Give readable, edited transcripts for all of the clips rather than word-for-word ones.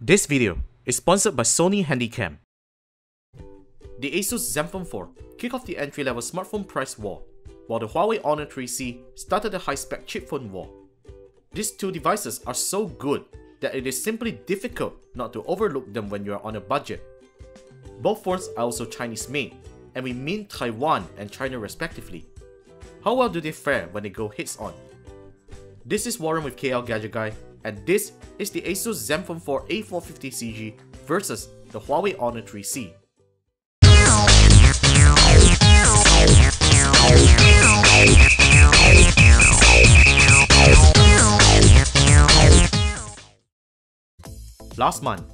This video is sponsored by Sony Handycam. The ASUS ZenFone 4 kicked off the entry-level smartphone price war, while the Huawei Honor 3C started the high-spec chip phone war. These two devices are so good that it is simply difficult not to overlook them when you are on a budget. Both phones are also Chinese-made, and we mean Taiwan and China respectively. How well do they fare when they go hits-on? This is Warren with KL Gadget Guy, and this is the ASUS ZenFone 4 A450CG versus the Huawei Honor 3C. Last month,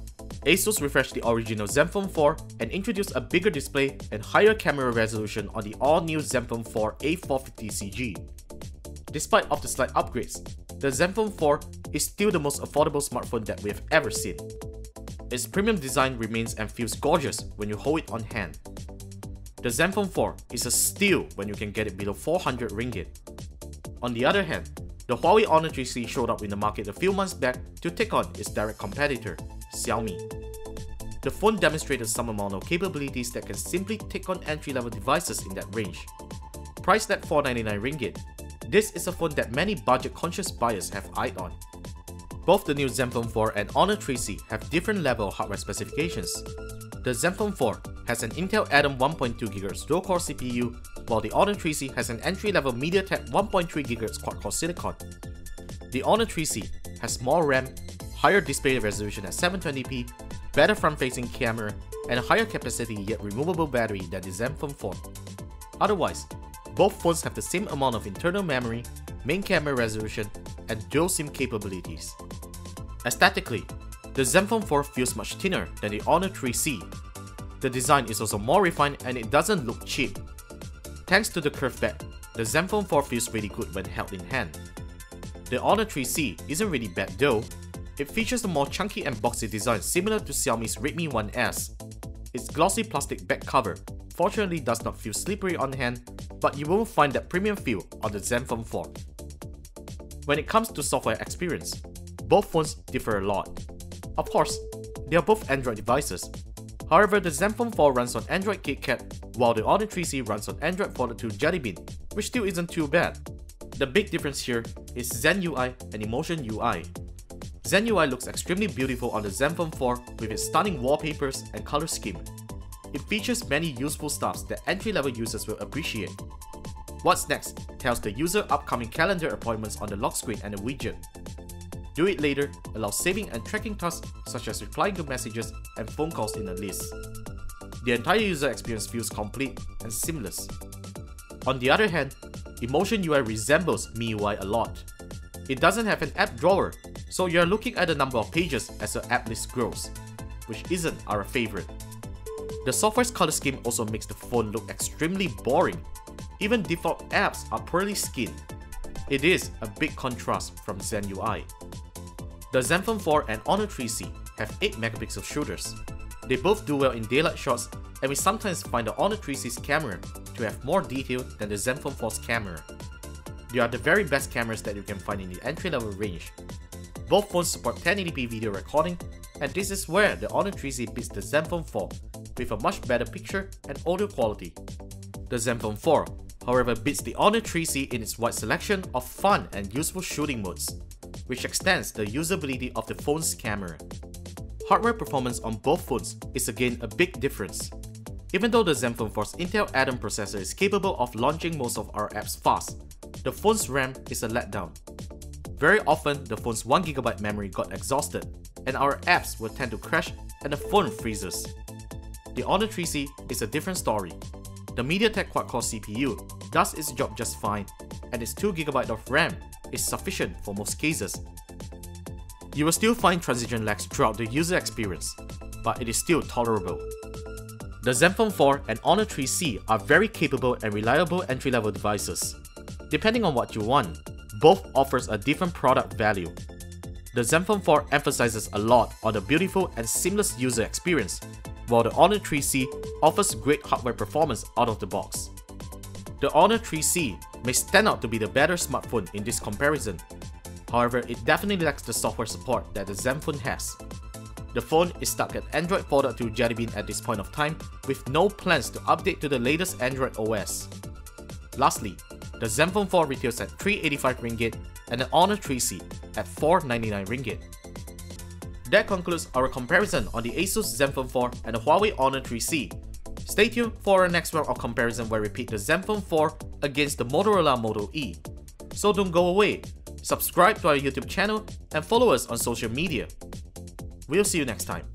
ASUS refreshed the original ZenFone 4 and introduced a bigger display and higher camera resolution on the all-new ZenFone 4 A450CG. Despite of the slight upgrades, the ZenFone 4 is still the most affordable smartphone that we have ever seen. Its premium design remains and feels gorgeous when you hold it on hand. The ZenFone 4 is a steal when you can get it below 400 ringgit. On the other hand, the Huawei Honor 3C showed up in the market a few months back to take on its direct competitor, Xiaomi. The phone demonstrated some amount of capabilities that can simply take on entry-level devices in that range. Priced at 499 ringgit, this is a phone that many budget-conscious buyers have eyed on. Both the new ZenFone 4 and Honor 3C have different level hardware specifications. The ZenFone 4 has an Intel Atom 1.2 GHz dual-core CPU, while the Honor 3C has an entry-level MediaTek 1.3 GHz quad-core silicon. The Honor 3C has more RAM, higher display resolution at 720p, better front-facing camera, and a higher capacity yet removable battery than the ZenFone 4. Otherwise, both phones have the same amount of internal memory, main camera resolution, and dual SIM capabilities. Aesthetically, the ZenFone 4 feels much thinner than the Honor 3C. The design is also more refined and it doesn't look cheap. Thanks to the curved back, the ZenFone 4 feels really good when held in hand. The Honor 3C isn't really bad though. It features a more chunky and boxy design similar to Xiaomi's Redmi 1S. Its glossy plastic back cover fortunately does not feel slippery on hand, but you won't find that premium feel on the ZenFone 4. When it comes to software experience, both phones differ a lot. Of course, they are both Android devices. However, the ZenFone 4 runs on Android KitKat, while the Honor 3C runs on Android 4.2 Jelly Bean, which still isn't too bad. The big difference here is ZenUI and Emotion UI. ZenUI looks extremely beautiful on the ZenFone 4 with its stunning wallpapers and color scheme. It features many useful stuff that entry-level users will appreciate. What's next tells the user upcoming calendar appointments on the lock screen and a widget. Do it later allows saving and tracking tasks such as replying to messages and phone calls in a list. The entire user experience feels complete and seamless. On the other hand, Emotion UI resembles MIUI a lot. It doesn't have an app drawer, so you're looking at the number of pages as your app list grows, which isn't our favorite. The software's color scheme also makes the phone look extremely boring. Even default apps are poorly skinned. It is a big contrast from ZenUI. The ZenFone 4 and Honor 3C have 8 megapixel shooters. They both do well in daylight shots, and we sometimes find the Honor 3C's camera to have more detail than the ZenFone 4's camera. They are the very best cameras that you can find in the entry-level range. Both phones support 1080p video recording, and this is where the Honor 3C beats the ZenFone 4 with a much better picture and audio quality. The ZenFone 4, however, beats the Honor 3C in its wide selection of fun and useful shooting modes, which extends the usability of the phone's camera. Hardware performance on both phones is again a big difference. Even though the ZenFone 4's Intel Atom processor is capable of launching most of our apps fast, the phone's RAM is a letdown. Very often, the phone's 1GB memory got exhausted, and our apps will tend to crash and the phone freezes. The Honor 3C is a different story. The MediaTek quad-core CPU does its job just fine, and its 2GB of RAM is sufficient for most cases. You will still find transition lags throughout the user experience, but it is still tolerable. The ZenFone 4 and Honor 3C are very capable and reliable entry-level devices. Depending on what you want, both offers a different product value. The ZenFone 4 emphasizes a lot on the beautiful and seamless user experience, while the Honor 3C offers great hardware performance out of the box. The Honor 3C may stand out to be the better smartphone in this comparison. However, it definitely lacks the software support that the ZenFone has. The phone is stuck at Android 4.2 Jelly Bean at this point of time, with no plans to update to the latest Android OS. Lastly, the ZenFone 4 retails at 385 ringgit and the Honor 3C at 499 ringgit. That concludes our comparison on the ASUS ZenFone 4 and the Huawei Honor 3C. Stay tuned for our next round of comparison where we pit the ZenFone 4 against the Motorola Moto E. So don't go away, subscribe to our YouTube channel and follow us on social media. We'll see you next time.